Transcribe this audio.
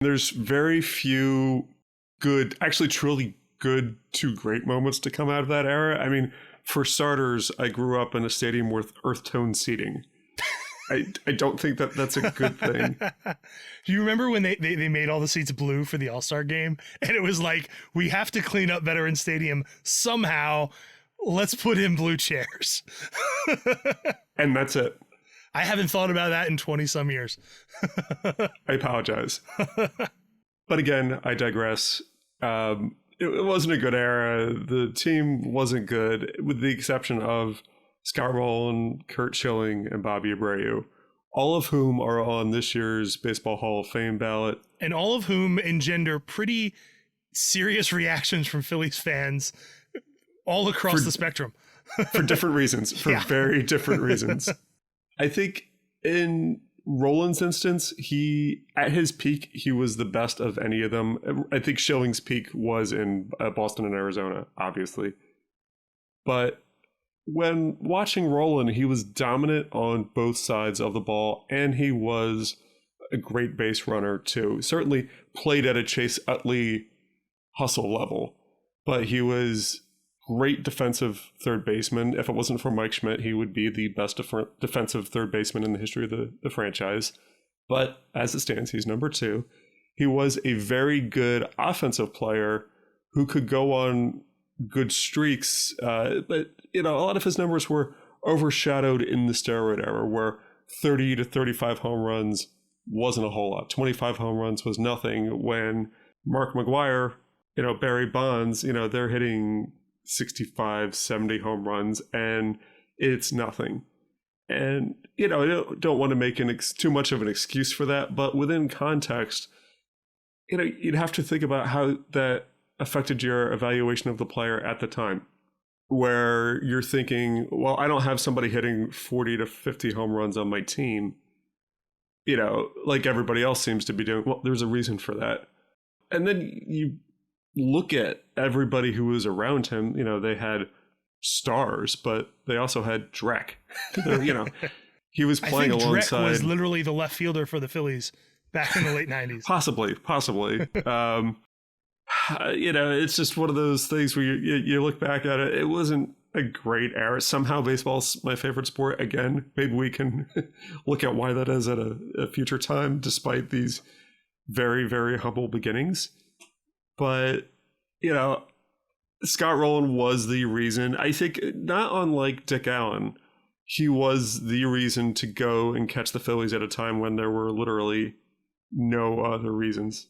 There's very few good, actually truly good to great moments to come out of that era. I mean, for starters, I grew up in a stadium with earth tone seating. I don't think that that's a good thing. Do you remember when they made all the seats blue for the All-Star game? And it was like, we have to clean up Veterans Stadium somehow. Let's put in blue chairs. And that's it. I haven't thought about that in 20 some years. I apologize. But again, I digress. It wasn't a good era. The team wasn't good, with the exception of Scott Rolen, Curt Schilling, and Bobby Abreu, all of whom are on this year's Baseball Hall of Fame ballot. And all of whom engender pretty serious reactions from Phillies fans all across the spectrum. For different reasons, very different reasons. I think in Roland's instance, at his peak, he was the best of any of them. I think Schilling's peak was in Boston and Arizona, obviously. But when watching Rolen, he was dominant on both sides of the ball, and he was a great base runner too. Certainly played at a Chase Utley hustle level, but he was great defensive third baseman. If it wasn't for Mike Schmidt, he would be the best defensive third baseman in the history of the franchise. But as it stands, he's number 2. He was a very good offensive player who could go on good streaks, but a lot of his numbers were overshadowed in the steroid era, where 30 to 35 home runs wasn't a whole lot. 25 home runs was nothing. When Mark McGwire, Barry Bonds, they're hitting 65, 70 home runs, and it's nothing. And, I don't want to make too much of an excuse for that, but within context, you'd have to think about how that affected your evaluation of the player at the time, where you're thinking, well, I don't have somebody hitting 40 to 50 home runs on my team, like everybody else seems to be doing. Well, there's a reason for that. And then you look at everybody who was around him. They had stars, but they also had Drek. He was playing alongside. Drek was literally the left fielder for the Phillies back in the late 90s. Possibly. It's just one of those things where you look back at it. It wasn't a great era. Somehow baseball's my favorite sport. Again, maybe we can look at why that is at a future time, despite these very, very humble beginnings. But, Scott Rolen was the reason. I think, not unlike Dick Allen, he was the reason to go and catch the Phillies at a time when there were literally no other reasons.